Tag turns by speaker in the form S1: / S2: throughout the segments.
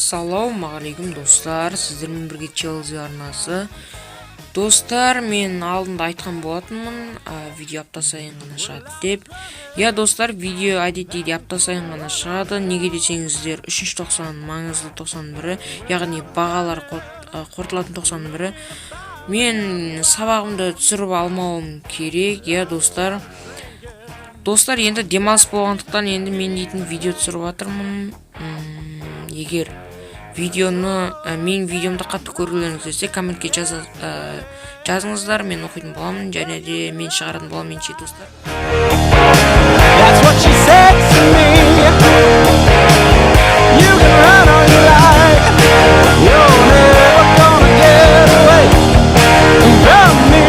S1: Ассалаумағалейкум достар, сіздермен бірге челлендж арнасы. Достар, мен алдында айтқан болатынмын, видео апта сайын ғана шығады деп. Я достар, видео әдеттегідей апта сайын ғана шығады. Неге десеңіздер, 390 маңызды 91-і, яғни бағалар қорытылатын 91-і. Мен сабағымды түсіріп алмауым керек, я достар. Достар, енді демалыс болғандықтан енді мен дейтін видео түсіріп жатырмын. Егер менің видеомды қатты көргілеріңіз келсе, комментке жазыңыздар, мен оқитын боламын, және де мен шығаратын боламын, менше достар. That's what she said to me. You can run all you like. You're never gonna get away from me.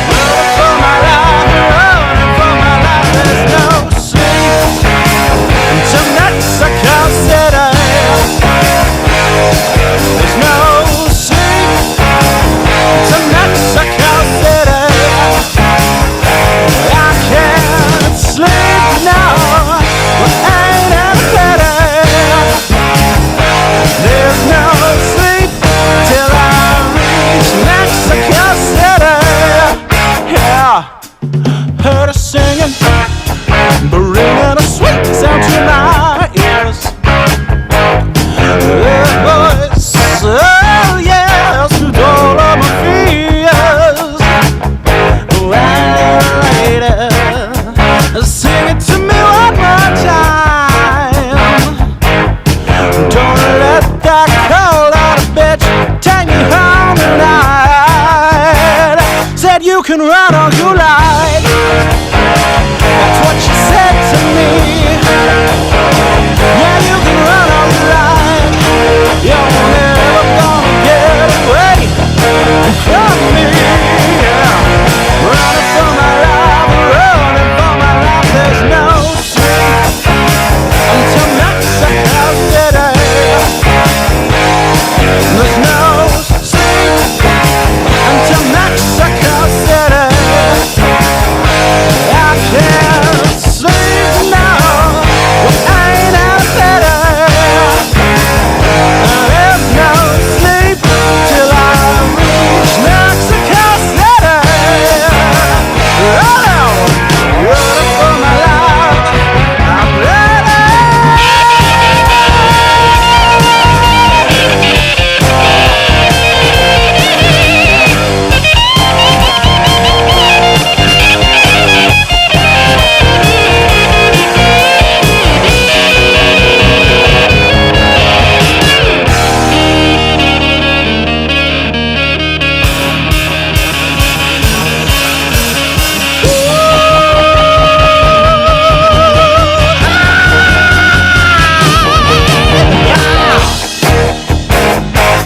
S1: Running for my life, there's no sleep. Tonight's a city. There's no sleep. Tonight's a city. I can't sleep now. Ain't it better? There's no sleep till I reach Mexico City. Yeah, heard her singing, bringing a sweet sound to my ears. Their voice, oh yes, to all of my fears. Lady, sing it to me one more time. Don't let that cold-hearted bitch take me home tonight. Said you can run all you like. That's what she said to me. Yeah, you can run all you like. You're never gonna get away from me. Running for my life, there's no sleep until Mexico City. There's no sleep until Mexico City. I can't sleep now. Ain't it better? There's no sleep till I reach Mexico City. Oh, running for my life, I'm ready.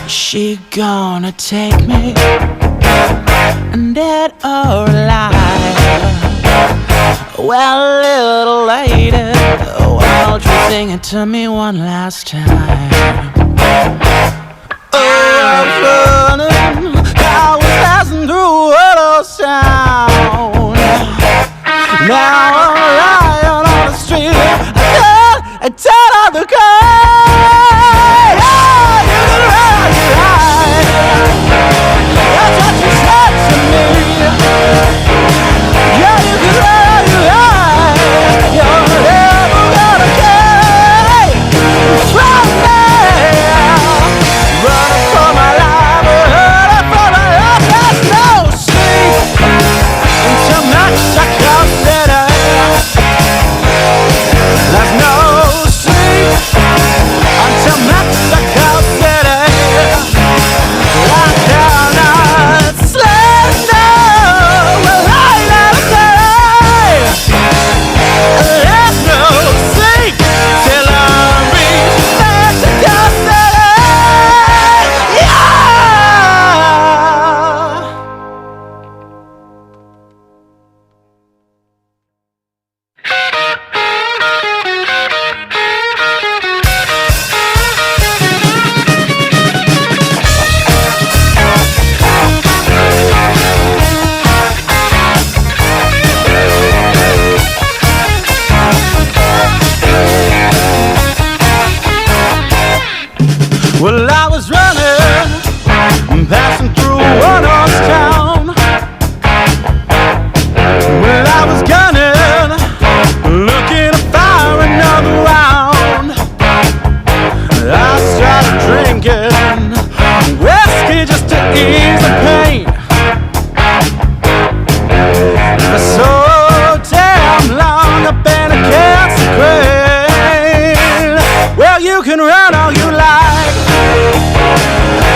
S1: She gonna take me, dead or alive? Well, little lady, why don't you sing it to me one last time? Oh, I was running, I was passing through a sound. Now I'm lying on the street, I turn on the car. That's what you said to me. Yeah, you can run your life. You're never gonna get away from me.
S2: was running, passing through one horse town. When I was gunning, looking to fire another round, I started drinking whiskey just to ease the pain. For so damn long I've been against the grain. Well, you can run all you like,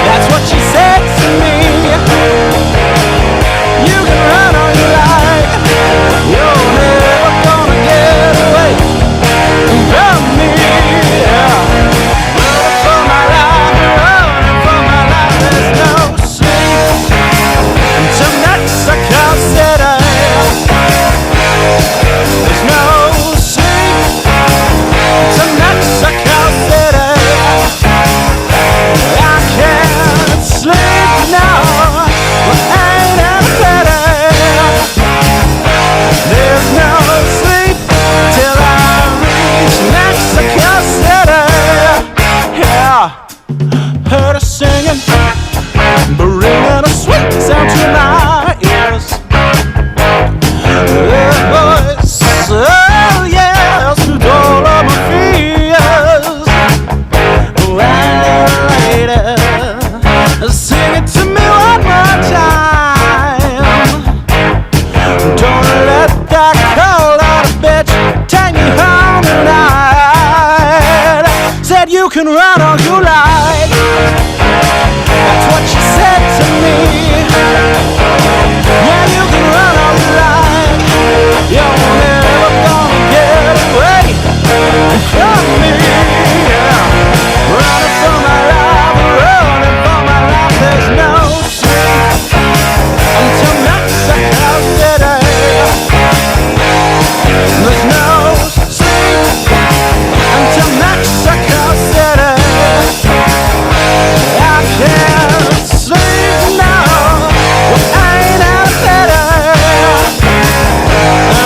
S2: that's what she said to me. You can run all you like, you're never gonna get away from me. Running for my life, running for my life, there's no sleep until Mexico City. There's no sleep until Mexico City. I can't sleep now, but ain't it pity? There's no sleep till I reach Mexico City. Yeah, heard her singing, bringing a sweet sound to my ears. Their voice, oh yes, soothed all of my fears. Well, lady, sing it to me one more time. Don't let that cold-hearted bitch take me home tonight. Said you can run all you like, that's what she said to me. Yeah, you can run all you like, you're never gonna get away from me. Running for my life, running for my life, there's no sleep until Mexico City. There's no sleep until Mexico City. I can't sleep now, ain't it pity?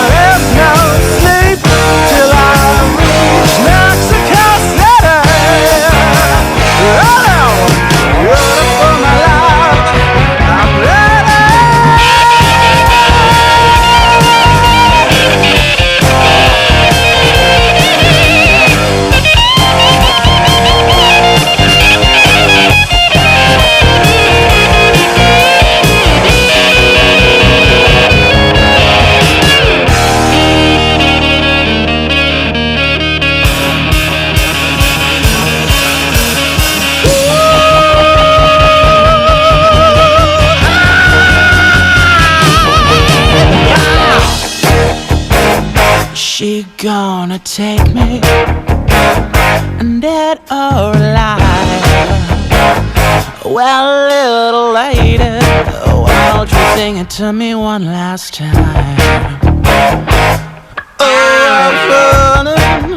S2: There's no sleep till I reach Mexico City. Oh no, running for my life, I'm ready. She gonna take me, dead or alive? Well, little lady, why don't you sing it to me one last time? Oh, I'm running,